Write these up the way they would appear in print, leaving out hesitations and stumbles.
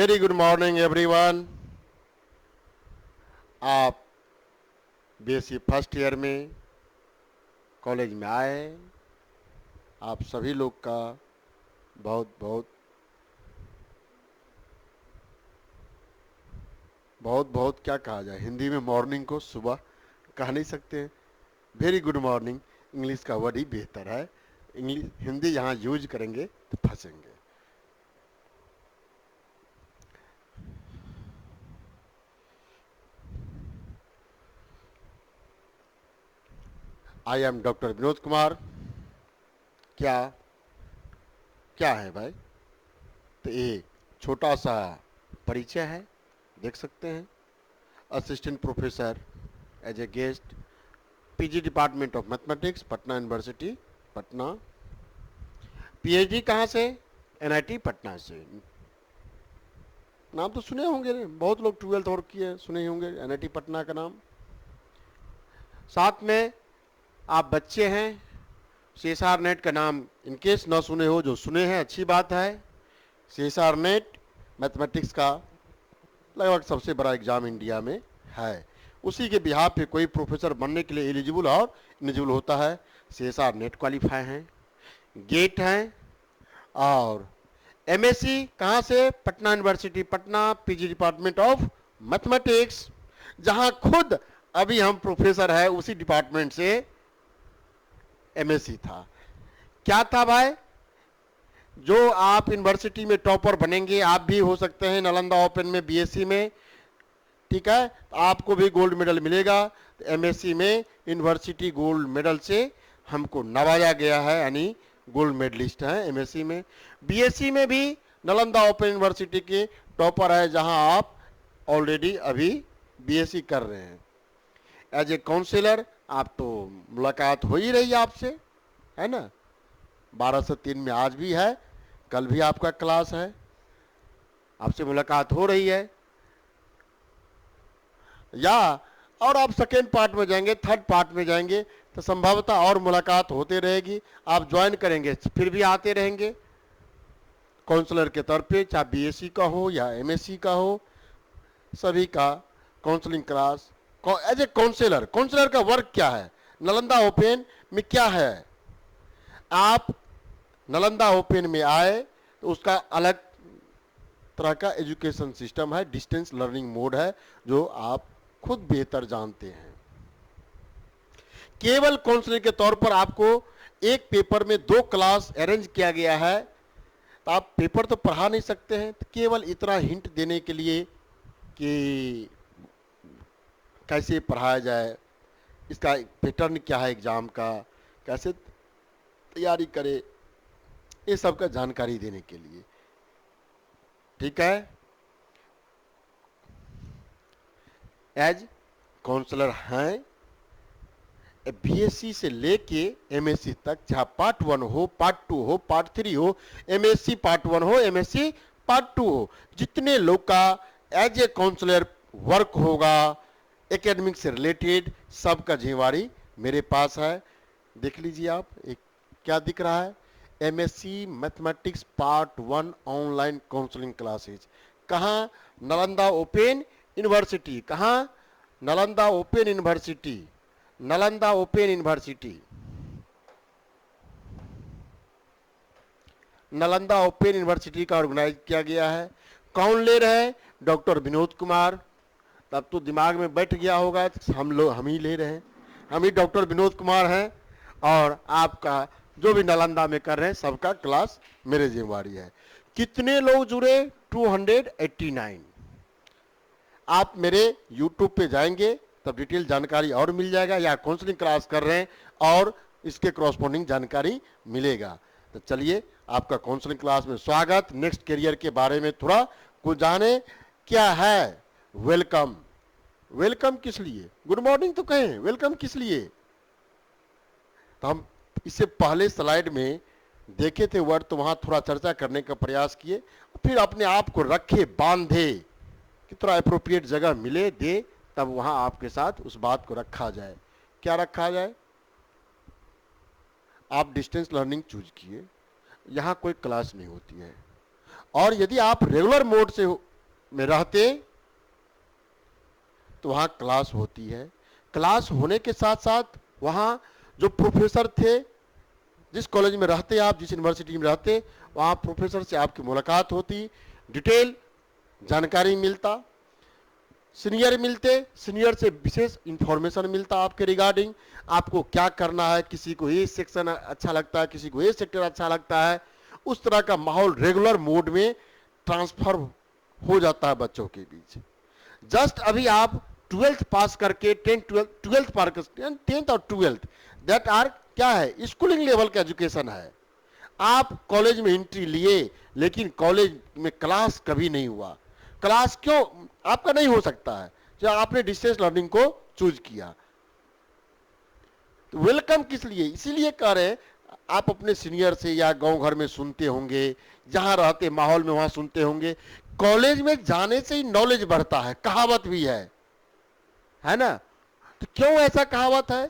Very good morning everyone. आप BSc first year में college में आए, आप सभी लोग का बहुत बहुत बहुत बहुत क्या कहा जाए, हिंदी में मॉर्निंग को सुबह कह नहीं सकते। वेरी गुड मॉर्निंग इंग्लिश का वर्ड ही बेहतर है। इंग्लिश हिंदी यहाँ यूज करेंगे तो फंसेंगे। I am doctor Vinod Kumar. क्या क्या है भाई? तो ये छोटा सा परिचय है, देख सकते हैं। Assistant professor as a guest, PG department of mathematics, Patna university Patna. PhD कहाँ से? एनआईटी पटना से। नाम तो सुने होंगे, बहुत लोग 12th और किए सुने ही होंगे एनआईटी पटना का नाम। साथ में आप बच्चे हैं, सीएसआर नेट का नाम इनकेस ना सुने हो, जो सुने हैं अच्छी बात है। सीएसआर नेट मैथमेटिक्स का लगभग सबसे बड़ा एग्जाम इंडिया में है। उसी के बिहाफ पे कोई प्रोफेसर बनने के लिए एलिजिबल और इलिजिबल होता है। सीएसआर नेट क्वालिफाई हैं, गेट हैं। और एमएससी कहाँ से? Patna university Patna, PG department of mathematics, जहां खुद अभी हम प्रोफेसर है उसी डिपार्टमेंट से एमएससी था। क्या था भाई? जो आप यूनिवर्सिटी में टॉपर बनेंगे, आप भी हो सकते हैं नालंदा ओपन में बीएससी में, ठीक है, तो आपको भी गोल्ड मेडल मिलेगा। तो एमएससी में यूनिवर्सिटी गोल्ड मेडल से हमको नवाजा गया है, यानी गोल्ड मेडलिस्ट है एमएससी में। बीएससी में भी नालंदा ओपन यूनिवर्सिटी के टॉपर है, जहां आप ऑलरेडी अभी बीएससी कर रहे हैं। एज ए काउंसिलर आप तो मुलाकात हो ही रही है आपसे, है ना। 12 से 3 में आज भी है, कल भी आपका क्लास है, आपसे मुलाकात हो रही है। या और आप सेकेंड पार्ट में जाएंगे, थर्ड पार्ट में जाएंगे तो संभवतः और मुलाकात होते रहेगी। आप ज्वाइन करेंगे फिर भी आते रहेंगे काउंसलर के तौर पे, चाहे बीएससी का हो या एमएससी का हो, सभी का counselling class as a counsellor. Counsellor का वर्क क्या है? नालंदा ओपन में क्या है? आप नालंदा ओपन में आए तो उसका अलग तरह का एजुकेशन सिस्टम है, डिस्टेंस लर्निंग मोड है, जो आप खुद बेहतर जानते हैं। केवल काउंसलर के तौर पर आपको एक पेपर में 2 क्लास अरेंज किया गया है, तो आप पेपर तो पढ़ा नहीं सकते हैं, तो केवल इतना हिंट देने के लिए कि कैसे पढ़ाया जाए, इसका पैटर्न क्या है एग्जाम का, कैसे तैयारी करे, ये सब का जानकारी देने के लिए, ठीक है। एज काउंसलर हैं बीएससी से लेके एमएससी तक, चाहे पार्ट 1 हो, पार्ट 2 हो, पार्ट 3 हो, एमएससी पार्ट 1 हो, एमएससी पार्ट 2 हो, जितने लोग का एज ए काउंसलर वर्क होगा एकेडमिक से रिलेटेड, सबका जिम्मेवारी मेरे पास है। देख लीजिए आप, एक क्या दिख रहा है? MSc mathematics part 1 online counselling classes. कहाँ? Nalanda open university. कहाँ? Nalanda open university, Nalanda open university, Nalanda open university का ऑर्गेनाइज किया गया है। कौन ले रहे हैं? डॉक्टर विनोद कुमार। तब तो दिमाग में बैठ गया होगा, हम ही ले रहे हैं, हम ही डॉक्टर विनोद कुमार हैं। और आपका जो भी नालंदा में कर रहे हैं सबका क्लास मेरे जिम्मेवारी है। कितने लोग जुड़े? 289। आप मेरे यूट्यूब पे जाएंगे तब डिटेल जानकारी और मिल जाएगा, या काउंसलिंग क्लास कर रहे हैं और इसके कॉरस्पॉन्डिंग जानकारी मिलेगा। तो चलिए, आपका काउंसलिंग क्लास में स्वागत। नेक्स्ट करियर के बारे में थोड़ा कुछ जाने, क्या है वेलकम? वेलकम किस लिए? गुड मॉर्निंग तो कहें, वेलकम किस लिए? तो हम इससे पहले स्लाइड में देखे थे वर्ड, तो वहां थोड़ा चर्चा करने का प्रयास किए, फिर अपने आप को रखे बांधे कि थोड़ा अप्रोप्रिएट जगह मिले दे, तब वहां आपके साथ उस बात को रखा जाए। क्या रखा जाए? आप डिस्टेंस लर्निंग चूज किए, यहां कोई क्लास नहीं होती है, और यदि आप रेगुलर मोड से में रहते तो वहाँ क्लास होती है। क्लास होने के साथ साथ वहाँ जो प्रोफेसर थे, जिस कॉलेज में रहते आप, जिस यूनिवर्सिटी में रहते, वहाँ प्रोफेसर से आपकी मुलाकात होती, डिटेल जानकारी मिलता, सीनियर मिलते, सीनियर से विशेष इंफॉर्मेशन मिलता आपके रिगार्डिंग, आपको क्या करना है, किसी को ये सेक्शन अच्छा लगता है, किसी को ये सेक्टर अच्छा लगता है, उस तरह का माहौल रेगुलर मोड में ट्रांसफर हो जाता है बच्चों के बीच। जस्ट अभी आप 12th पास करके 12th पार कर, 10th और 12th दैट आर क्या है, स्कूलिंग लेवल का एजुकेशन है। आप कॉलेज में एंट्री लिए, लेकिन कॉलेज में क्लास कभी नहीं हुआ। क्लास क्यों आपका नहीं हो सकता है, जब आपने डिस्टेंस लर्निंग को चूज किया। तो वेलकम किस लिए, इसीलिए कह रहे हैं, आप अपने सीनियर से या गांव घर में सुनते होंगे, जहां रहते माहौल में वहां सुनते होंगे, कॉलेज में जाने से ही नॉलेज बढ़ता है, कहावत भी है ना। तो क्यों ऐसा कहावत है,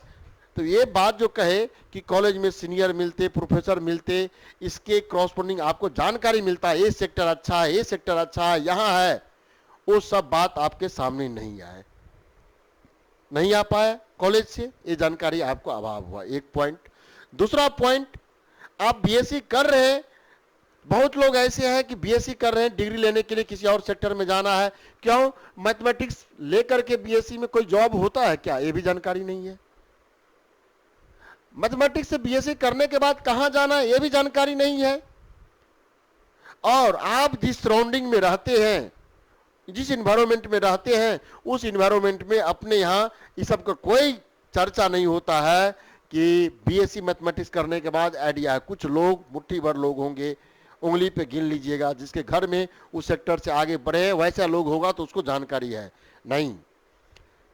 तो ये बात जो कहे कि कॉलेज में सीनियर मिलते, प्रोफेसर मिलते, इसके क्रॉसपोंडिंग आपको जानकारी मिलता है, ये सेक्टर अच्छा है, ये सेक्टर अच्छा है, यहाँ है, वो सब बात आपके सामने नहीं आ पाया कॉलेज से, ये जानकारी आपको अभाव हुआ, एक पॉइंट। दूसरा पॉइंट, आप बीएससी कर रहे हैं, बहुत लोग ऐसे हैं कि बीएससी कर रहे हैं, डिग्री लेने के लिए किसी और सेक्टर में जाना है, क्यों, मैथमेटिक्स लेकर के बीएससी में कोई जॉब होता है क्या, ये भी जानकारी नहीं है। मैथमेटिक्स से बीएससी करने के बाद कहां जाना है, यह भी जानकारी नहीं है। और आप जिस सराउंडिंग में रहते हैं, जिस इन्वायरमेंट में रहते हैं, उस इन्वायरमेंट में अपने यहाँ इस सब का कोई चर्चा नहीं होता है कि बीएससी मैथमेटिक्स करने के बाद आइडिया है। कुछ लोग, मुट्ठी भर लोग होंगे, उंगली पे गिन लीजिएगा, जिसके घर में उस सेक्टर से आगे बढ़े, वैसा लोग होगा तो उसको जानकारी है। नहीं,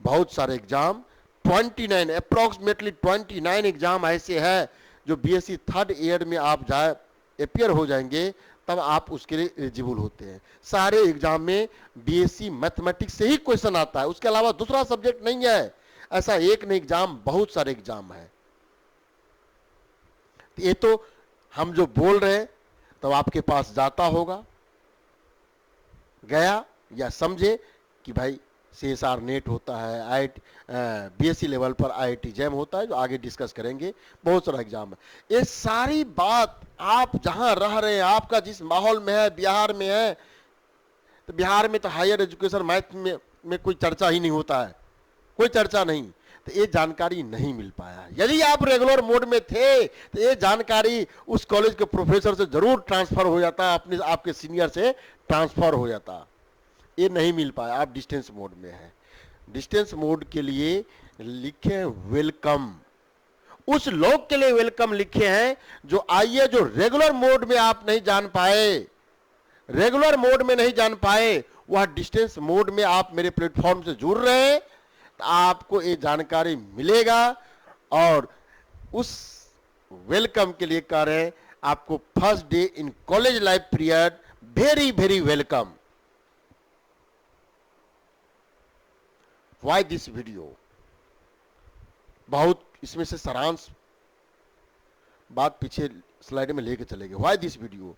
बहुत सारे एग्जाम, 29 अप्रोक्सीमेटली 29 एग्जाम ऐसे है जो बीएससी थर्ड ईयर में आप जाए अपियर हो जाएंगे, तब आप उसके लिए एलिजिबल होते हैं। सारे एग्जाम में बीएससी मैथमेटिक्स से ही क्वेश्चन आता है, उसके अलावा दूसरा सब्जेक्ट नहीं है। ऐसा एक नहीं एग्जाम, बहुत सारे एग्जाम है। ये तो हम जो बोल रहे हैं, तो आपके पास जाता होगा, गया या समझे कि भाई सीएसआर नेट होता है, बीएससी लेवल पर आईआईटी जैम होता है, जो आगे डिस्कस करेंगे, बहुत सारा एग्जाम है। ये सारी बात आप जहां रह रहे हैं, आपका जिस माहौल में है, बिहार में है, तो बिहार में तो हायर एजुकेशन मैथ में कोई चर्चा ही नहीं होता है, कोई चर्चा नहीं, तो ये जानकारी नहीं मिल पाया। यदि आप रेगुलर मोड में थे तो ये जानकारी उस कॉलेज के प्रोफेसर से जरूर ट्रांसफर हो जाता, अपने आपके सीनियर से ट्रांसफर हो जाता, ये नहीं मिल पाया। आप डिस्टेंस मोड में है। डिस्टेंस मोड के लिए लिखे वेलकम, उस लोग के लिए वेलकम लिखे हैं जो आइए, जो रेगुलर मोड में आप नहीं जान पाए, रेगुलर मोड में नहीं जान पाए, वह डिस्टेंस मोड में आप मेरे प्लेटफॉर्म से जुड़ रहे हैं, तो आपको ये जानकारी मिलेगा। और उस वेलकम के लिए कह रहे हैं, आपको first day in college life period very very welcome. Why this video? बहुत इसमें से सारांश बात पीछे स्लाइड में लेके चलेंगे। Why this video?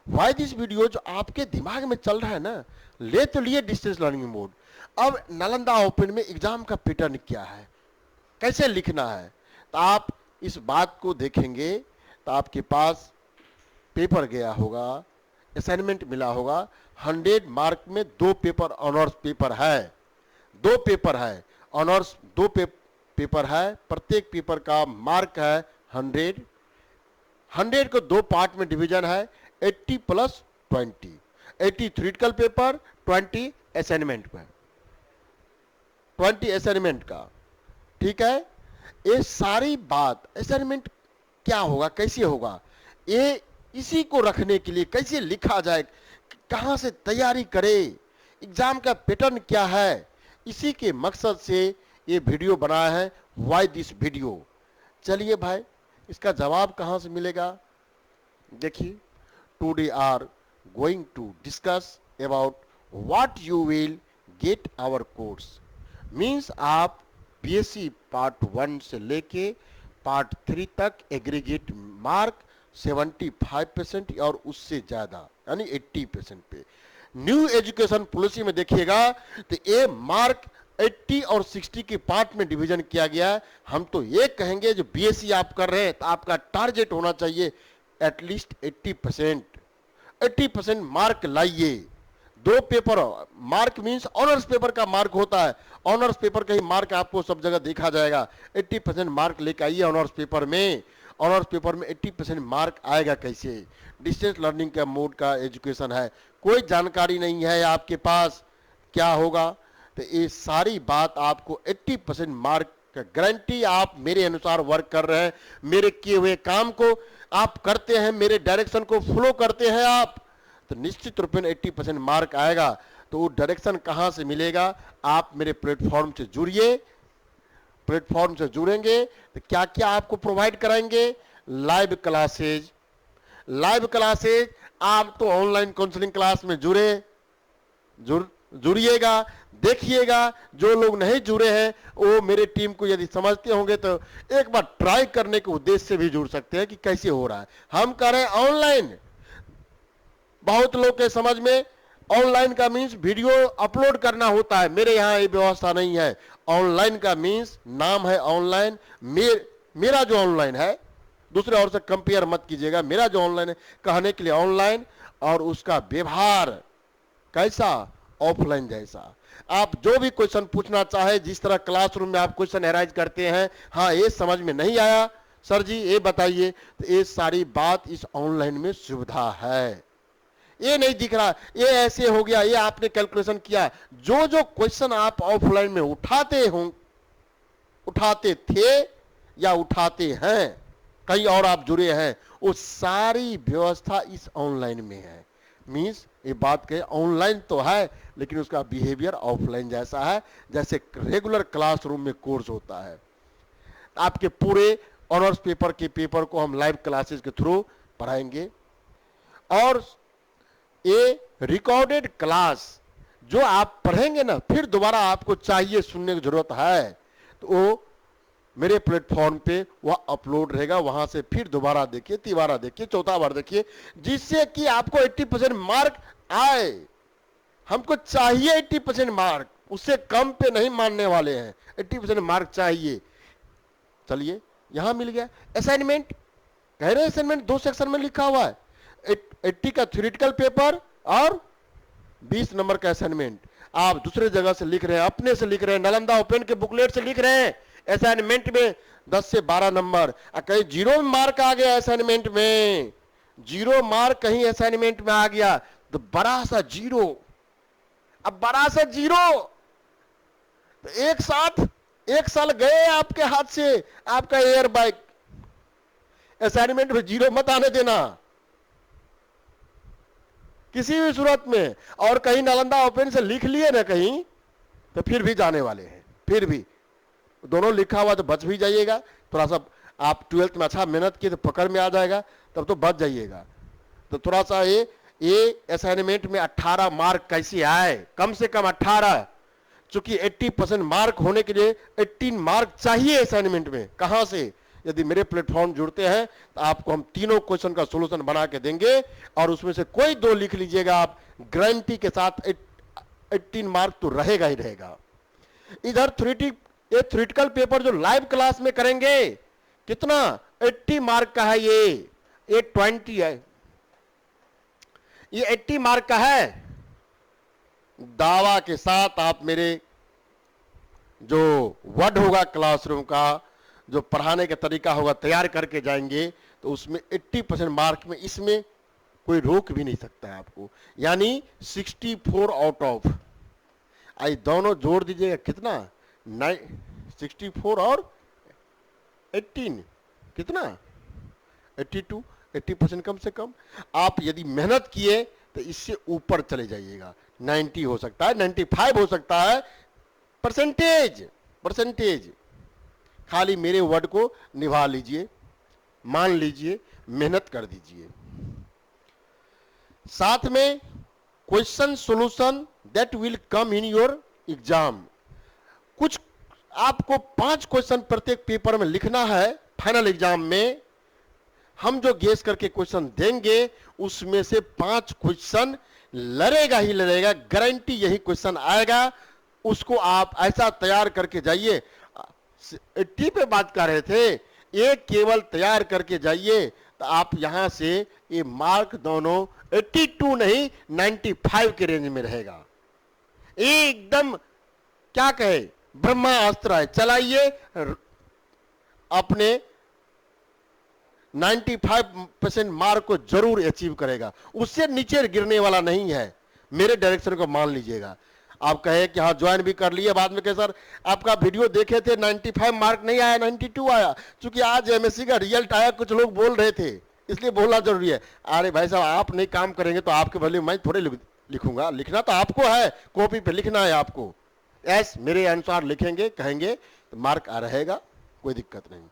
Why this video जो आपके दिमाग में चल रहा है ना, ले तो लिए डिस्टेंस लर्निंग मोड, अब नालंदा ओपन में एग्जाम का पैटर्न क्या है, कैसे लिखना है, तो आप इस बात को देखेंगे तो आपके पास पेपर गया होगा, असाइनमेंट मिला होगा, 100 मार्क में 2 पेपर ऑनर्स पेपर है, 2 पेपर है ऑनर्स, 2 पेपर है, प्रत्येक पेपर का मार्क है 100, 100 को 2 पार्ट में डिवीजन है, 80 + 20, 80 थ्योरेटिकल पेपर, 20 असाइनमेंट पर, 20 असाइनमेंट का, ठीक है। ये सारी बात, असाइनमेंट क्या होगा, कैसे होगा, ये इसी को रखने के लिए कैसे लिखा जाए, कहां से तैयारी करे, एग्जाम का पैटर्न क्या है, इसी के मकसद से ये वीडियो बनाया है। Why this video? चलिए भाई, इसका जवाब कहां से मिलेगा, देखिए, today are going to discuss about what you will get our course. Means आप बीएससी पार्ट 1 से लेके पार्ट 3 तक एग्रीगेट मार्क 75% और उससे ज़्यादा यानी 80% पे, न्यू एजुकेशन पॉलिसी में देखिएगा तो ये मार्क 80 और 60 के पार्ट में डिवीजन किया गया है। हम तो ये कहेंगे जो बीएससी आप कर रहे हैं तो आपका टारगेट होना चाहिए एटलीस्ट 80% मार्क लाइए। 2 paper mark means honours paper का मार्क होता है, ऑनर्स पेपर का ही मार्क आपको सब जगह देखा जाएगा। 80% मार्क लेकर आइए ऑनर्स पेपर में। ऑनर्स पेपर में 80% मार्क आएगा कैसे? डिस्टेंस लर्निंग का मोड का एजुकेशन है, कोई जानकारी नहीं है आपके पास क्या होगा, तो ये सारी बात आपको 80% मार्क का गारंटी। आप मेरे अनुसार वर्क कर रहे हैं, मेरे किए हुए काम को आप करते हैं, मेरे डायरेक्शन को फॉलो करते हैं आप, तो निश्चित रूप में 80% मार्क आएगा। तो वो डायरेक्शन कहाँ से मिलेगा? आप मेरे प्लेटफॉर्म से जुड़िए। प्लेटफॉर्म से जुड़ेंगे तो क्या क्या आपको प्रोवाइड कराएंगे? Live classes. आप तो ऑनलाइन काउंसलिंग क्लास में जुड़िएगा, देखिएगा। जो लोग नहीं जुड़े हैं वो मेरे टीम को यदि समझते होंगे तो एक बार ट्राई करने के उद्देश्य से भी जुड़ सकते हैं कि कैसे हो रहा है। हम कर रहे हैं ऑनलाइन। बहुत लोग के समझ में ऑनलाइन का मीन्स वीडियो अपलोड करना होता है, मेरे यहाँ ये व्यवस्था नहीं है। ऑनलाइन का मीन्स नाम है ऑनलाइन, मेरा जो ऑनलाइन है, दूसरे और से कंपेयर मत कीजिएगा। मेरा जो ऑनलाइन है कहने के लिए ऑनलाइन, और उसका व्यवहार कैसा? ऑफलाइन जैसा। आप जो भी क्वेश्चन पूछना चाहे, जिस तरह क्लासरूम में आप क्वेश्चन एराइज करते हैं, हाँ ये समझ में नहीं आया सर जी ये बताइए, तो ये सारी बात इस ऑनलाइन में सुविधा है। ये नहीं दिख रहा ये ऐसे हो गया, ये आपने कैलकुलेशन किया। जो जो क्वेश्चन आप ऑफलाइन में उठाते थे या उठाते हैं, कहीं और आप जुड़े हैं, वो सारी व्यवस्था इस ऑनलाइन में है। मीन्स ये बात कहे ऑनलाइन तो है लेकिन उसका बिहेवियर ऑफलाइन जैसा है, जैसे रेगुलर क्लासरूम में कोर्स होता है। आपके पूरे ऑनर्स पेपर के पेपर को हम लाइव क्लासेस के थ्रू पढ़ाएंगे, और ये रिकॉर्डेड क्लास जो आप पढ़ेंगे ना, फिर दोबारा आपको चाहिए सुनने की जरूरत है तो वो मेरे प्लेटफॉर्म पे वह अपलोड रहेगा। वहां से फिर दोबारा देखिए, तीसरा देखिए, चौथा बार देखिए, जिससे कि आपको 80% मार्क आए। हमको चाहिए 80% मार्क, उससे कम पे नहीं मानने वाले हैं। 80% मार्क चाहिए। चलिए यहां मिल गया असाइनमेंट। कह रहे असाइनमेंट 2 सेक्शन में लिखा हुआ है, 80 का थ्योरेटिकल पेपर और 20 नंबर का असाइनमेंट। आप दूसरे जगह से लिख रहे हैं, अपने से लिख रहे हैं, नालंदा ओपन के बुकलेट से लिख रहे हैं। असाइनमेंट में 10 से 12 नंबर, कहीं 0 मार्क आ गया असाइनमेंट में, 0 मार्क कहीं असाइनमेंट में आ गया तो बड़ा सा 0। अब बड़ा सा 0 तो एक साल गए आपके हाथ से, आपका एयर बाइक। असाइनमेंट में 0 मत आने देना किसी भी सूरत में। और कहीं नालंदा ओपन से लिख लिए ना कहीं, तो फिर भी जाने वाले हैं। फिर भी दोनों लिखा हुआ तो बच भी जाइएगा। थोड़ा सा आप 12th में अच्छा मेहनत किए तो पकड़ में आ जाएगा, तब तो बच जाइएगा। तो थोड़ा सा ये असाइनमेंट में 18 मार्क कैसे आए? कम से कम 18, चूंकि 80% मार्क होने के लिए 18 मार्क चाहिए असाइनमेंट में। कहां से? यदि मेरे प्लेटफॉर्म जुड़ते हैं तो आपको हम तीनों क्वेश्चन का सोल्यूशन बना के देंगे, और उसमें से कोई 2 लिख लीजिएगा आप, गारंटी के साथ 18 मार्क तो रहेगा ही रहेगा। इधर थ्योरेटिकल पेपर जो लाइव क्लास में करेंगे, कितना? 80 मार्क का है। ये 20 है, ये 80 मार्क का है। दावा के साथ आप मेरे जो वर्ड होगा क्लासरूम का, जो पढ़ाने का तरीका होगा, तैयार करके जाएंगे तो उसमें 80% मार्क में, इसमें कोई रोक भी नहीं सकता है आपको। यानी 64 आउट ऑफ, आई दोनों जोड़ दीजिएगा कितना? 64 और 18 कितना? 82, 80% कम से कम। आप यदि मेहनत किए तो इससे ऊपर चले जाइएगा। 90 हो सकता है, 95 हो सकता है। परसेंटेज खाली मेरे वर्ड को निभा लीजिए, मान लीजिए, मेहनत कर दीजिए। साथ में question solution that will come in your exam. कुछ आपको 5 क्वेश्चन प्रत्येक पेपर में लिखना है। फाइनल एग्जाम में हम जो गेस करके क्वेश्चन देंगे उसमें से 5 क्वेश्चन लड़ेगा ही लड़ेगा, गारंटी यही क्वेश्चन आएगा। उसको आप ऐसा तैयार करके जाइए। 80 पे बात कर रहे थे, ये केवल तैयार करके जाइए तो आप यहां से ये मार्क दोनों 82 नहीं 95 के रेंज में रहेगा। एकदम क्या कहे, ब्रह्मास्त्र है, चलाइए, अपने 95% मार्क को जरूर अचीव करेगा, उससे नीचे गिरने वाला नहीं है। मेरे डायरेक्शन को मान लीजिएगा। आप कहे कि हाँ ज्वाइन भी कर लिए, बाद में कहे सर आपका वीडियो देखे थे 95 मार्क नहीं आया, 92 आया। चूंकि आज एमएससी का रिजल्ट आया, कुछ लोग बोल रहे थे, इसलिए बोलना जरूरी है। अरे भाई साहब, आप नहीं काम करेंगे तो आपके भले मैं थोड़े लिखूंगा, लिखना तो आपको है, कॉपी पे लिखना है आपको। ऐस मेरे अनुसार लिखेंगे, कहेंगे तो मार्क आ रहेगा, कोई दिक्कत नहीं।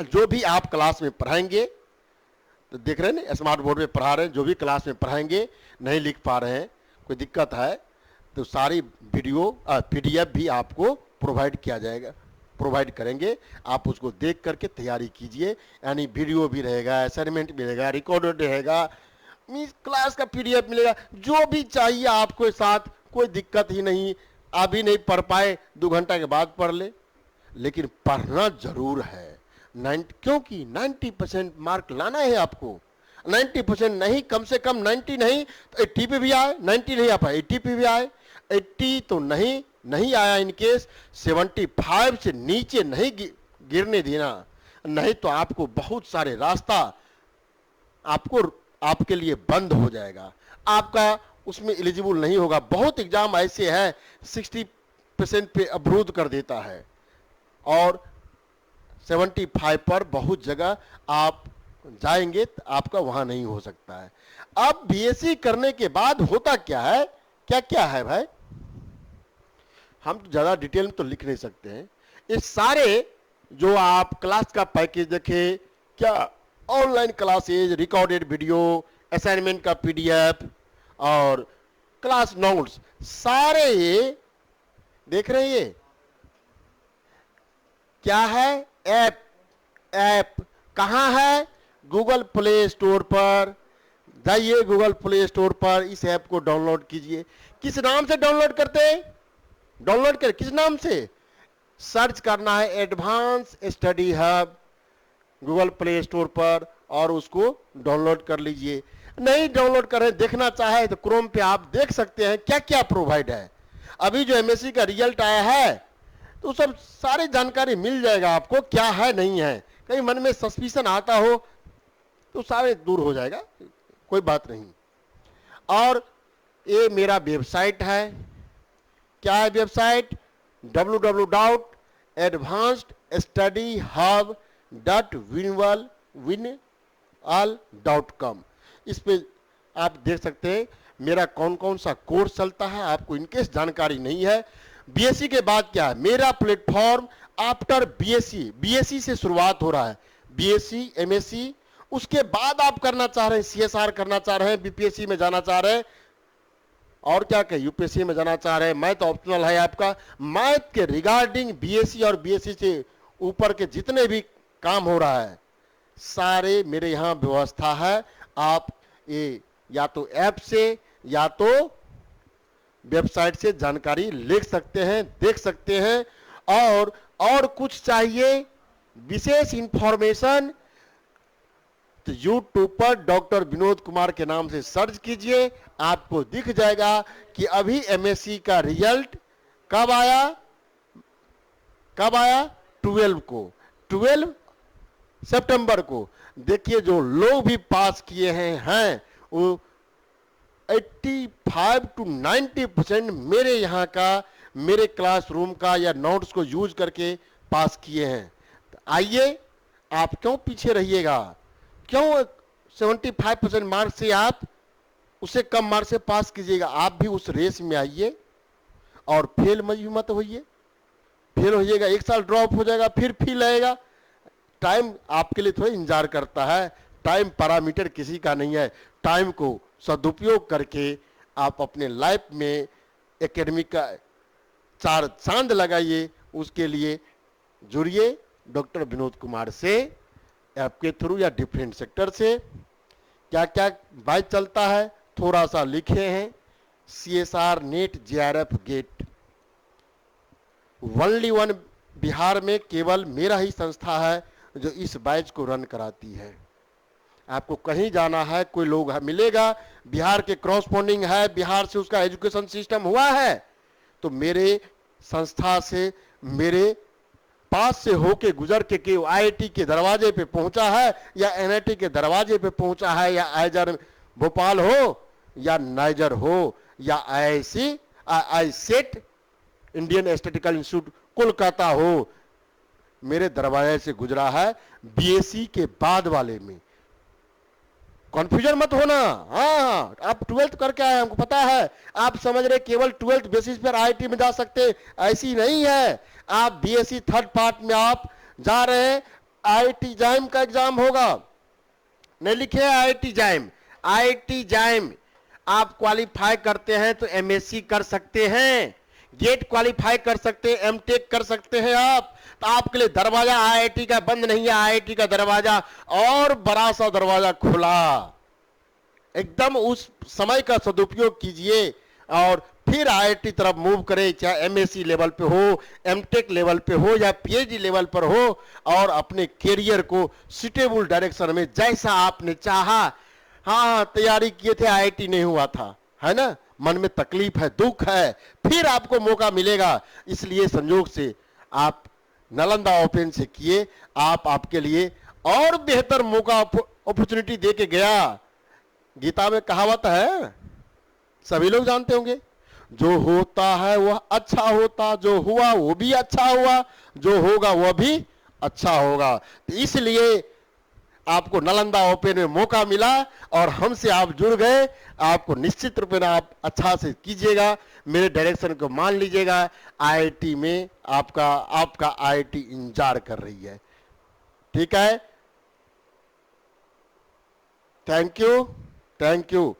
जो भी आप क्लास में पढ़ाएंगे, तो देख रहे हैं ना स्मार्ट बोर्ड पे पढ़ा रहे हैं, जो भी क्लास में पढ़ाएंगे नहीं लिख पा रहे हैं, कोई दिक्कत है तो सारी वीडियो पीडीएफ भी आपको प्रोवाइड किया जाएगा, प्रोवाइड करेंगे। आप उसको देख करके तैयारी कीजिए। यानी वीडियो भी रहेगा, असाइनमेंट मिलेगा, रिकॉर्डेड रहेगा, क्लास का पीडीएफ मिलेगा, जो भी चाहिए आपको साथ, कोई दिक्कत ही नहीं। अभी नहीं पढ़ पाए 2 घंटा के बाद पढ़ ले, लेकिन पढ़ना जरूर है। क्योंकि 90% मार्क लाना है आपको। 90% नहीं, कम से कम 90 नहीं तो 80 पे भी आए, 90 नहीं आ पाए 80 पे भी आए, 80 तो नहीं आया, इनकेस 75 से नीचे नहीं गिरने देना, नहीं तो आपको बहुत सारे रास्ता आपके लिए बंद हो जाएगा, आपका उसमें एलिजिबल नहीं होगा। बहुत एग्जाम ऐसे हैं 60% पे अवरोध कर देता है, और 75 पर बहुत जगह आप जाएंगे तो आपका वहां नहीं हो सकता है। अब बीएससी करने के बाद होता क्या है, क्या क्या है भाई, हम तो ज्यादा डिटेल में तो लिख नहीं सकते हैं। ये सारे जो आप क्लास का पैकेज देखे, क्या online classes, recorded video, assignment का पीडीएफ और क्लास नोट्स, सारे ये देख रहे हैं। ये क्या है, ऐप कहां है, गूगल प्ले स्टोर पर जाइए, गूगल प्ले स्टोर पर इस ऐप को डाउनलोड कीजिए। किस नाम से डाउनलोड करते हैं, डाउनलोड कर किस नाम से, सर्च करना है advance study hub Google play store पर, और उसको डाउनलोड कर लीजिए। नहीं डाउनलोड करें, देखना चाहे तो क्रोम पे आप देख सकते हैं क्या क्या प्रोवाइड है। अभी जो एमएससी का रिजल्ट आया है तो सब सारी जानकारी मिल जाएगा आपको, क्या है नहीं है। कहीं मन में सस्पिशन आता हो तो सारे दूर हो जाएगा, कोई बात नहीं। और ये मेरा वेबसाइट है, क्या है वेबसाइट, www.advancedstudyhub.winall.com। इस पे आप देख सकते हैं मेरा कौन कौन सा कोर्स चलता है। आपको इनकेस जानकारी नहीं है, बीएससी के बाद क्या है, मेरा प्लेटफॉर्म आफ्टर बीएससी से शुरुआत हो रहा है, बीएससी एमएससी, उसके बाद आप करना चाह रहे हैं, सीएसआर करना चाह रहे हैं, बीपीएससी में जाना चाह रहे हैं, और क्या कहें यूपीएससी में जाना चाह रहे हैं, मैथ ऑप्शनल है आपका। मैथ के रिगार्डिंग बीएससी और बीएससी से ऊपर के जितने भी काम हो रहा है, सारे मेरे यहाँ व्यवस्था है। आप ये या तो ऐप से या तो वेबसाइट से जानकारी लिख सकते हैं, देख सकते हैं। और कुछ चाहिए विशेष इंफॉर्मेशन तो यूट्यूब पर डॉक्टर विनोद कुमार के नाम से सर्च कीजिए, आपको दिख जाएगा कि अभी एमएससी का रिजल्ट कब आया 12 को, 12 सितंबर को। देखिए जो लोग भी पास किए हैं वो 85 to 90% मेरे यहाँ का, मेरे क्लासरूम का या नोट्स को यूज करके पास किए हैं। तो आइए, आप क्यों पीछे रहिएगा, क्यों 75% मार्क्स से आप उससे कम मार्क्स से पास कीजिएगा। आप भी उस रेस में आइए और फेल मत होइए। फेल होइएगा, 1 साल ड्रॉप हो जाएगा, फिर फेल आएगा। टाइम आपके लिए थोड़ा इंतजार करता है, टाइम पैरामीटर किसी का नहीं है। टाइम को सदुपयोग करके आप अपने लाइफ में एकेडमिक का 4 चांद लगाइए। उसके लिए जुड़िए डॉक्टर विनोद कुमार से, ऐप के थ्रू या डिफरेंट सेक्टर से। क्या क्या बैच चलता है थोड़ा सा लिखे हैं। CSR net JRF GATE, only one, Bihar में केवल मेरा ही संस्था है जो इस बैच को रन कराती है। आपको कहीं जाना है, कोई लोग मिलेगा बिहार के क्रॉसपोंडिंग है, बिहार से उसका एजुकेशन सिस्टम हुआ है, तो मेरे संस्था से, मेरे पास से होके गुजर के IIT के दरवाजे पे पहुंचा है, या NIT के दरवाजे पे पहुंचा है, या आईजर भोपाल हो, या नाइजर हो, या IISET Indian statistical institute Kolkata हो, मेरे दरवाजे से गुजरा है। BSc के बाद वाले में कॉन्फ्यूजन मत होना। हाँ, आप 12th करके आए, हमको पता है। आप समझ रहे केवल 12th बेसिस पर IIT में जा सकते, ऐसी नहीं है। आप BSc थर्ड पार्ट में आप जा रहे हैं, IIT JAM का एग्जाम होगा, नहीं लिखे IIT JAM। IIT JAM आप क्वालिफाई करते हैं तो MSc कर सकते हैं, गेट क्वालिफाई कर सकते हैं, MTech कर सकते हैं आप। तो आपके लिए दरवाजा IIT का बंद नहीं है, IIT का दरवाजा और बड़ा सा दरवाजा खुला। एकदम उस समय का सदुपयोग कीजिए और फिर IIT तरफ मूव करें, चाहे MSc लेवल पे हो, MTech लेवल पे हो, या PhD लेवल पर हो, और अपने कैरियर को सुटेबल डायरेक्शन में जैसा आपने चाहा। हाँ, तैयारी किए थे, IIT नहीं हुआ था, है ना, मन में तकलीफ है, दुख है, फिर आपको मौका मिलेगा। इसलिए संयोग से आप नालंदा ओपन से किए, आपके लिए और बेहतर मौका, अपॉर्चुनिटी दे के गया। गीता में कहावत है, सभी लोग जानते होंगे, जो होता है वह अच्छा होता, जो हुआ वो भी अच्छा हुआ, जो होगा वह भी अच्छा होगा। तो इसलिए आपको नालंदा ओपन में मौका मिला और हमसे आप जुड़ गए। आपको निश्चित रूप में आप अच्छा से कीजिएगा, मेरे डायरेक्शन को मान लीजिएगा। IIT में आपका IIT इंतजार कर रही है। ठीक है, थैंक यू, थैंक यू।